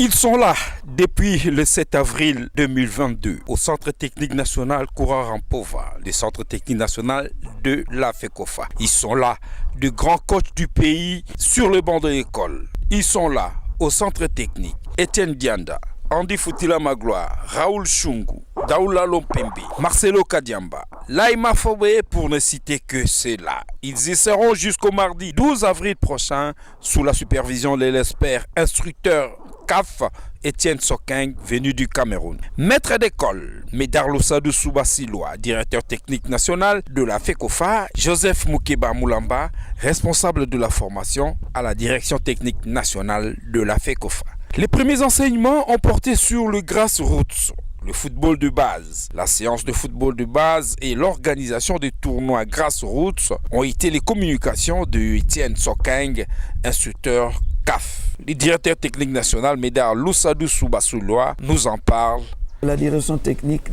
Ils sont là depuis le 7 avril 2022 au Centre technique national Koura-Rampova, le Centre technique national de la FECOFA. Ils sont là, de grands coachs du pays sur le banc de l'école. Ils sont là au Centre technique Etienne Dianda, Andy Foutila Magloire, Raoul Chungu, Daoula Lompembe, Marcelo Kadiamba, Laïma Fobé pour ne citer que ceux-là. Ils y seront jusqu'au mardi 12 avril prochain sous la supervision de l'expert instructeur CAF Etienne Sokeng, venu du Cameroun. Maître d'école, Médard Losadou Soubasiloa, directeur technique national de la FECOFA, Joseph Moukeba Moulamba, responsable de la formation à la direction technique nationale de la FECOFA. Les premiers enseignements ont porté sur le grassroots, le football de base. La séance de football de base et l'organisation des tournois grassroots ont été les communications de Etienne Sokeng, instructeur CAF. Le directeur technique national, Médard Losadou Soubasiloa, nous en parle. La direction technique,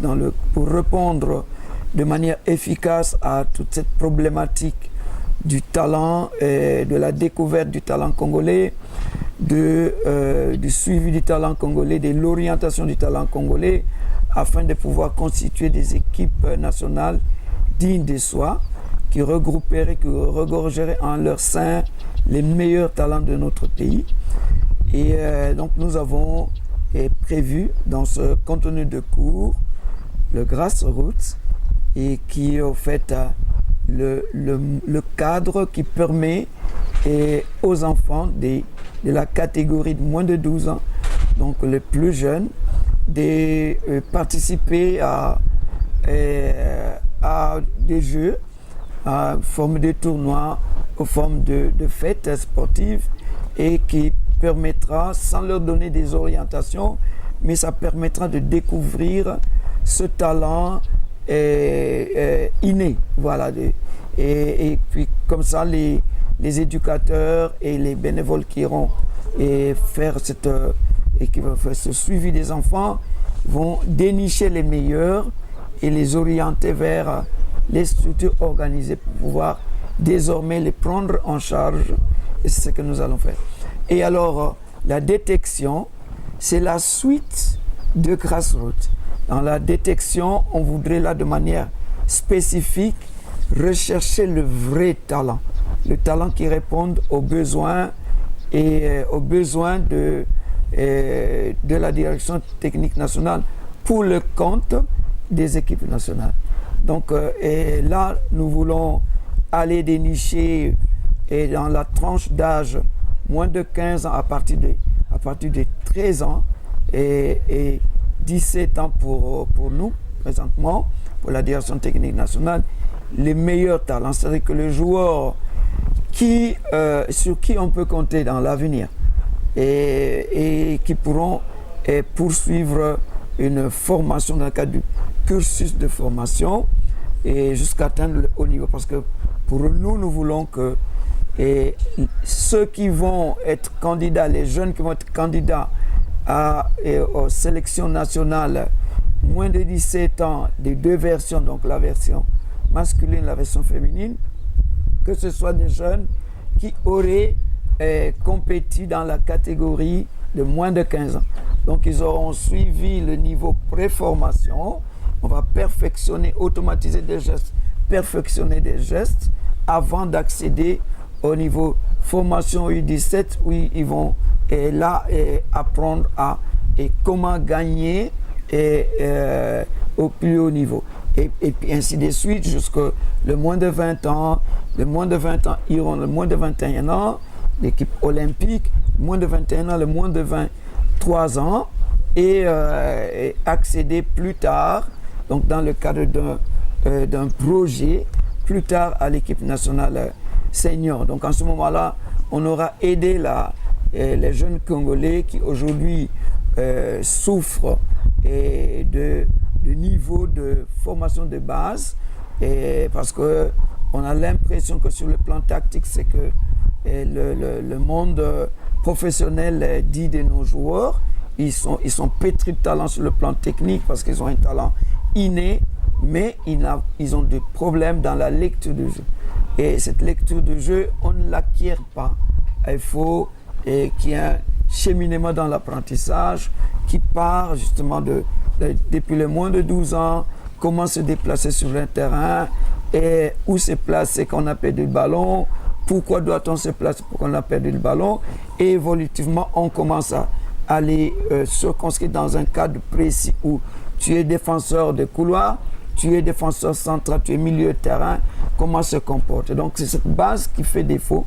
pour répondre de manière efficace à toute cette problématique du talent, et de la découverte du talent congolais, du suivi du talent congolais, de l'orientation du talent congolais, afin de pouvoir constituer des équipes nationales dignes de soi, qui regorgeraient en leur sein les meilleurs talents de notre pays. Et donc nous avons prévu dans ce contenu de cours le grassroots, et qui est au fait le cadre qui permet aux enfants de la catégorie de moins de 12 ans, donc les plus jeunes, de participer à des jeux, à forme de tournois, aux formes de fêtes sportives, et qui permettra, sans leur donner des orientations, mais ça permettra de découvrir ce talent inné. Voilà. Et puis comme ça, les éducateurs et les bénévoles qui iront faire ce suivi des enfants vont dénicher les meilleurs et les orienter vers les structures organisées pour pouvoir désormais les prendre en charge, et c'est ce que nous allons faire. Et alors, la détection, c'est la suite de grassroots. Dans la détection, on voudrait là de manière spécifique rechercher le vrai talent, le talent qui répond aux besoins de la direction technique nationale pour le compte des équipes nationales. Donc et là, nous voulons aller dénicher dans la tranche d'âge moins de 15 ans à partir de 13 ans et 17 ans pour nous, présentement, pour la direction technique nationale, les meilleurs talents. C'est-à-dire que les joueurs sur qui on peut compter dans l'avenir et qui pourront poursuivre une formation dans le cadre du cursus de formation et jusqu'à atteindre le haut niveau. Parce que pour nous, nous voulons que ceux qui vont être candidats, les jeunes qui vont être candidats aux sélections nationales, moins de 17 ans, des deux versions, donc la version masculine et la version féminine, que ce soit des jeunes qui auraient compéti dans la catégorie de moins de 15 ans. Donc ils auront suivi le niveau préformation. On va automatiser des gestes, perfectionner des gestes avant d'accéder au niveau formation U17 où ils vont apprendre comment gagner au plus haut niveau. Et puis ainsi de suite jusqu'au le moins de 20 ans. Le moins de 20 ans iront le moins de 21 ans, l'équipe olympique, le moins de 21 ans, le moins de 23 ans, et accéder plus tard, donc dans le cadre d'un projet, plus tard à l'équipe nationale senior. Donc en ce moment-là, on aura aidé les jeunes Congolais qui aujourd'hui souffrent de niveau de formation de base, parce qu'on a l'impression que sur le plan tactique, c'est que le monde professionnel dit de nos joueurs, ils sont pétris de talent sur le plan technique parce qu'ils ont un talent inné, mais ils ont des problèmes dans la lecture du jeu. Et cette lecture de jeu, on ne l'acquiert pas. Il faut qu'il y ait cheminement dans l'apprentissage qui part justement depuis le moins de 12 ans, comment se déplacer sur un terrain et où se placer quand on a perdu le ballon, pourquoi doit-on se placer pour qu'on a perdu le ballon, et évolutivement on commence à aller circonscrire dans un cadre précis où tu es défenseur de couloir, tu es défenseur central, tu es milieu de terrain, comment se comporter. Donc c'est cette base qui fait défaut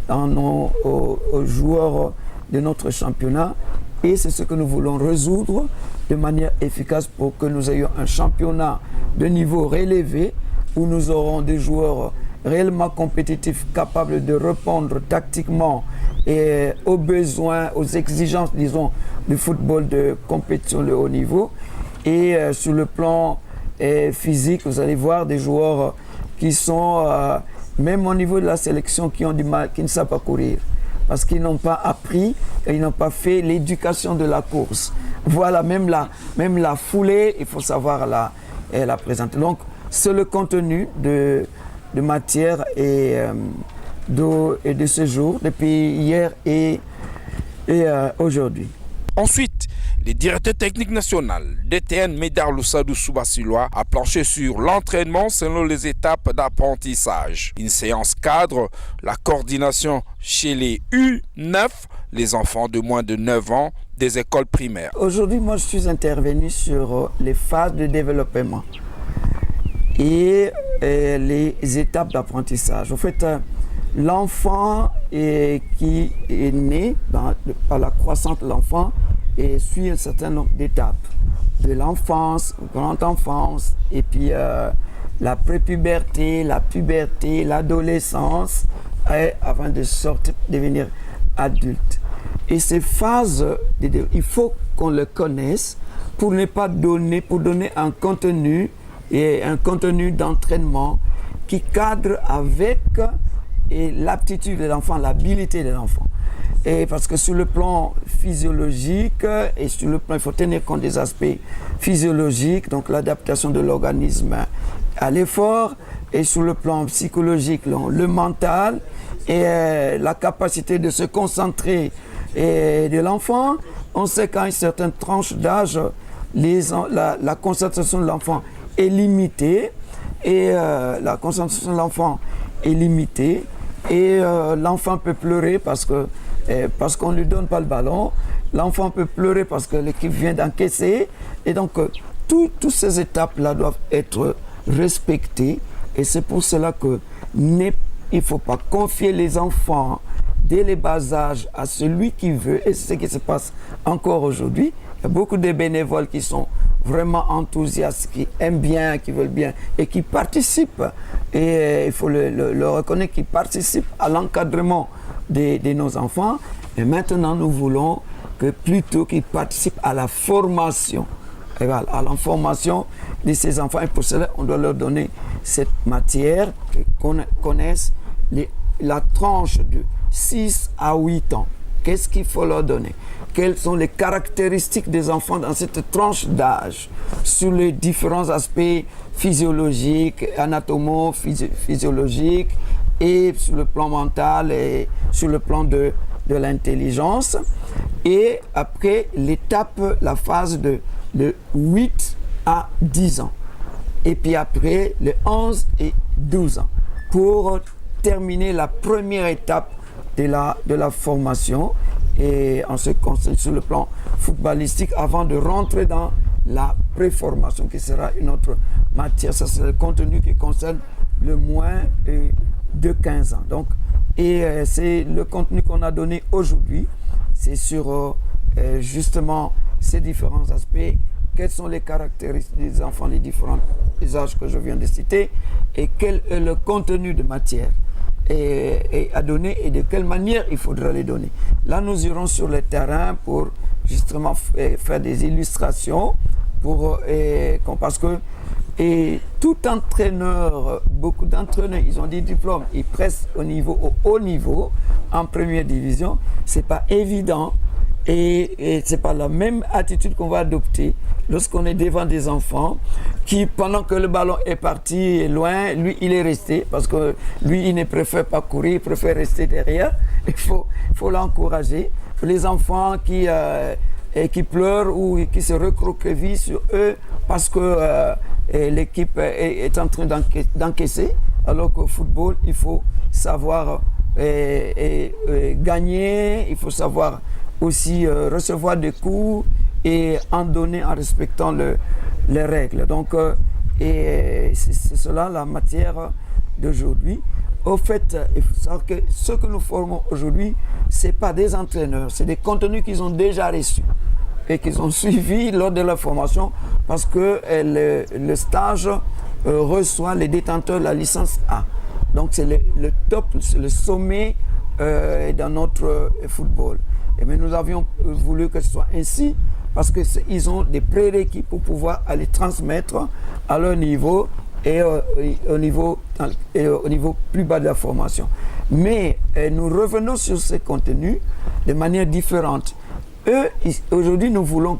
aux joueurs de notre championnat, et c'est ce que nous voulons résoudre de manière efficace pour que nous ayons un championnat de niveau relevé où nous aurons des joueurs réellement compétitifs, capables de répondre tactiquement et aux besoins, aux exigences, disons, du football de compétition de haut niveau. Et sur le plan physique, vous allez voir des joueurs qui sont, même au niveau de la sélection, qui ont du mal, qui ne savent pas courir. Parce qu'ils n'ont pas appris, et ils n'ont pas fait l'éducation de la course. Voilà, même la foulée, il faut savoir la présenter. Donc, c'est le contenu de matière et de ce jour, depuis hier et aujourd'hui. Ensuite, le directeur technique national DTN Médard Loussadou Soubasiloa a planché sur l'entraînement selon les étapes d'apprentissage. Une séance cadre, la coordination chez les U9, les enfants de moins de 9 ans des écoles primaires. Aujourd'hui, moi, je suis intervenu sur les phases de développement et les étapes d'apprentissage. En fait, l'enfant qui est né par la croissance de l'enfant et suit un certain nombre d'étapes. De l'enfance, grande enfance, et puis la prépuberté, la puberté, l'adolescence, avant de devenir adulte. Et ces phases, il faut qu'on les connaisse pour ne pas donner, pour donner un contenu et un contenu d'entraînement qui cadre avec l'aptitude de l'enfant, l'habilité de l'enfant. Et parce que sur le plan physiologique et sur le plan, il faut tenir compte des aspects physiologiques, donc l'adaptation de l'organisme à l'effort, et sur le plan psychologique, le mental et la capacité de se concentrer de l'enfant. On sait qu'à une certaine tranche d'âge, la concentration de l'enfant est limitée et l'enfant peut pleurer parce qu'on ne lui donne pas le ballon. L'enfant peut pleurer parce que l'équipe vient d'encaisser. Et donc, toutes ces étapes-là doivent être respectées. Et c'est pour cela qu'il ne faut pas confier les enfants dès les bas âges à celui qui veut. Et c'est ce qui se passe encore aujourd'hui. Il y a beaucoup de bénévoles qui sont vraiment enthousiastes, qui aiment bien, qui veulent bien et qui participent. Et il faut le reconnaître, qui participent à l'encadrement de nos enfants. Et maintenant, nous voulons que plutôt qu'ils participent à la formation, à la formation de ces enfants. Et pour cela, on doit leur donner cette matière, qu'on connaisse la tranche de 6 à 8 ans. Qu'est-ce qu'il faut leur donner? Quelles sont les caractéristiques des enfants dans cette tranche d'âge sur les différents aspects physiologiques, anatomo-physiologiques et sur le plan mental et sur le plan de l'intelligence. Et après la phase de 8 à 10 ans. Et puis après les 11 et 12 ans pour terminer la première étape de la formation et on se concentre sur le plan footballistique avant de rentrer dans la préformation qui sera une autre matière. Ça, c'est le contenu qui concerne le moins de 15 ans. Donc, c'est le contenu qu'on a donné aujourd'hui. C'est sur justement ces différents aspects. Quelles sont les caractéristiques des enfants, les différents âges que je viens de citer et quel est le contenu de matière à donner et de quelle manière il faudra les donner. Là, nous irons sur le terrain pour justement faire des illustrations parce que tout entraîneur, beaucoup d'entraîneurs, ils ont des diplômes, ils pressent au haut niveau, en première division. C'est pas évident et c'est pas la même attitude qu'on va adopter lorsqu'on est devant des enfants qui, pendant que le ballon est parti loin, lui, il est resté parce que lui, il ne préfère pas courir, il préfère rester derrière. Il faut l'encourager, les enfants qui pleurent ou qui se recroquevillent sur eux parce que l'équipe est en train d'encaisser, alors qu'au football, il faut savoir gagner, il faut savoir aussi recevoir des coups et en donner en respectant les règles. Donc, c'est cela la matière d'aujourd'hui. Au fait, il faut savoir que ce que nous formons aujourd'hui, ce n'est pas des entraîneurs, c'est des contenus qu'ils ont déjà reçus et qu'ils ont suivis lors de leur formation parce que le stage reçoit les détenteurs de la licence A. Donc c'est le top, c'est le sommet dans notre football. Et mais nous avions voulu que ce soit ainsi parce qu'ils ont des prérequis pour pouvoir aller transmettre à leur niveau et au niveau plus bas de la formation. Mais nous revenons sur ces contenus de manière différente. Aujourd'hui, nous voulons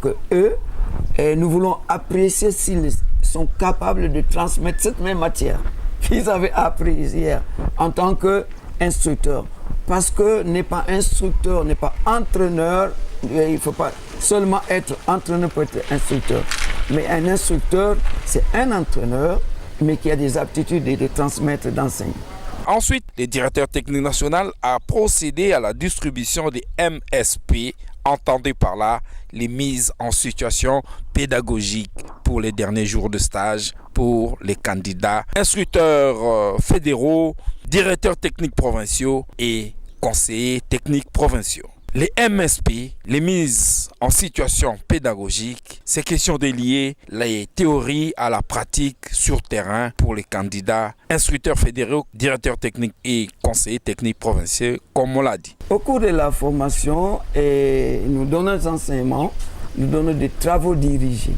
nous voulons apprécier s'ils sont capables de transmettre cette même matière qu'ils avaient appris hier en tant qu'instructeur. Parce que n'est pas instructeur, n'est pas entraîneur, il ne faut pas seulement être entraîneur pour être instructeur. Mais un instructeur, c'est un entraîneur, mais qui a des aptitudes de transmettre, d'enseigner. Ensuite, le directeur technique national a procédé à la distribution des MSP, entendez par là les mises en situation pédagogique pour les derniers jours de stage pour les candidats, instructeurs fédéraux, directeurs techniques provinciaux et conseillers techniques provinciaux. Les MSP, les mises en situation pédagogique, c'est question de lier les théories à la pratique sur terrain pour les candidats, instructeurs fédéraux, directeurs techniques et conseillers techniques provinciaux, comme on l'a dit. Au cours de la formation, nous donnons des enseignements, nous donnons des travaux dirigés.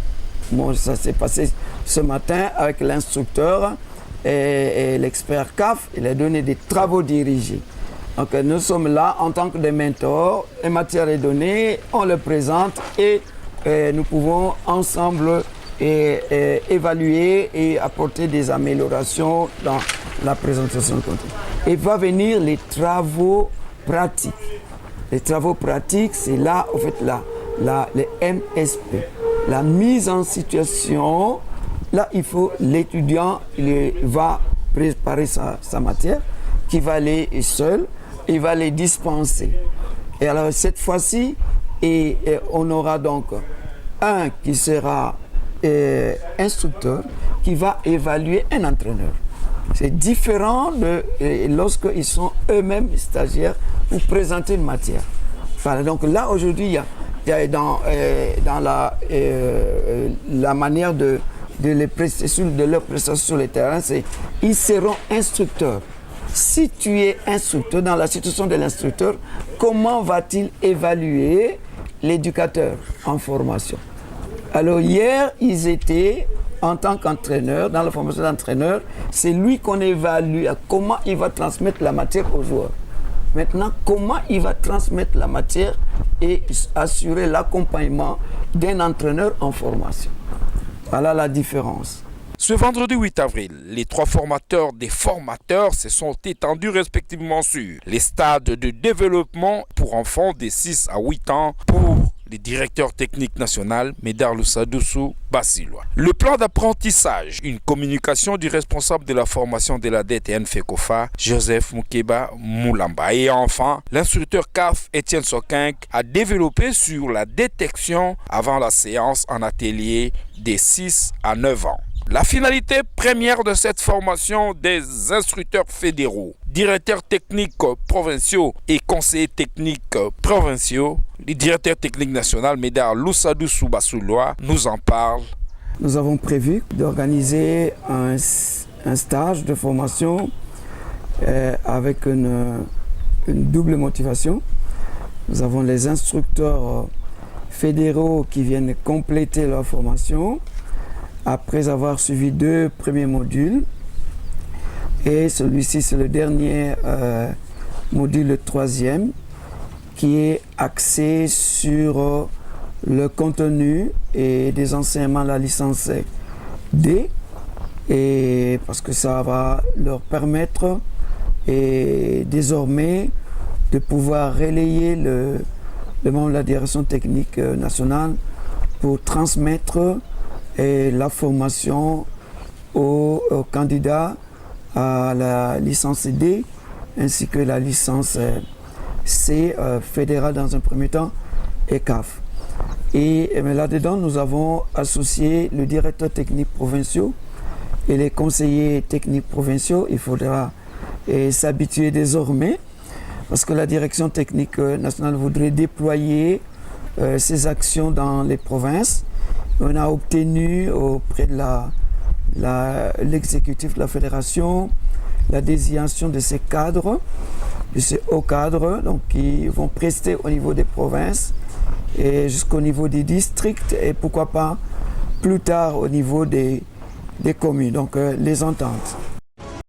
Bon, ça s'est passé ce matin avec l'instructeur et l'expert CAF, il a donné des travaux dirigés. Donc nous sommes là en tant que des mentors, une matière est donnée, on le présente et nous pouvons ensemble évaluer et apporter des améliorations dans la présentation de contenu. Et va venir les travaux pratiques. Les travaux pratiques, c'est là, en fait, les MSP. La mise en situation, là, l'étudiant va préparer sa matière, qui va aller seul. Il va les dispenser. Et alors cette fois-ci, on aura donc un qui sera instructeur, qui va évaluer un entraîneur. C'est différent de lorsqu'ils sont eux-mêmes stagiaires pour présenter une matière. Voilà, donc là aujourd'hui, il y a dans la manière de leur prestation sur le terrain, c'est ils seront instructeurs. Si tu es instructeur, dans la situation de l'instructeur, comment va-t-il évaluer l'éducateur en formation? Alors hier, ils étaient en tant qu'entraîneur, dans la formation d'entraîneur, c'est lui qu'on évalue à comment il va transmettre la matière aux joueurs. Maintenant, comment il va transmettre la matière et assurer l'accompagnement d'un entraîneur en formation. Voilà la différence. Ce vendredi 8 avril, les 3 formateurs des formateurs se sont étendus respectivement sur les stades de développement pour enfants de 6 à 8 ans pour les directeurs techniques nationaux, Médard Loussadoussou Basilois. Le plan d'apprentissage, une communication du responsable de la formation de la DTN FECOFA, Joseph Moukeba Moulamba. Et enfin, l'instructeur CAF, Étienne Soquinck, a développé sur la détection avant la séance en atelier des 6 à 9 ans. La finalité première de cette formation des instructeurs fédéraux, directeurs techniques provinciaux et conseillers techniques provinciaux, le directeur technique national Médard Loussadoussou Basilois nous en parle. Nous avons prévu d'organiser un stage de formation avec une double motivation. Nous avons les instructeurs fédéraux qui viennent compléter leur formation après avoir suivi 2 premiers modules. Et celui-ci, c'est le dernier module, le 3e, qui est axé sur le contenu et des enseignements à la licence D, et parce que ça va leur permettre désormais de pouvoir relayer les membres de la direction technique nationale pour transmettre la formation aux candidats à la licence D ainsi que la licence C fédérale dans un premier temps et CAF. Et là-dedans, nous avons associé le directeur technique provinciaux et les conseillers techniques provinciaux. Il faudra s'habituer désormais parce que la direction technique nationale voudrait déployer ces actions dans les provinces. On a obtenu auprès de l'exécutif de la fédération la désignation de ces cadres, de ces hauts cadres, donc qui vont prester au niveau des provinces et jusqu'au niveau des districts et pourquoi pas plus tard au niveau des communes, donc les ententes.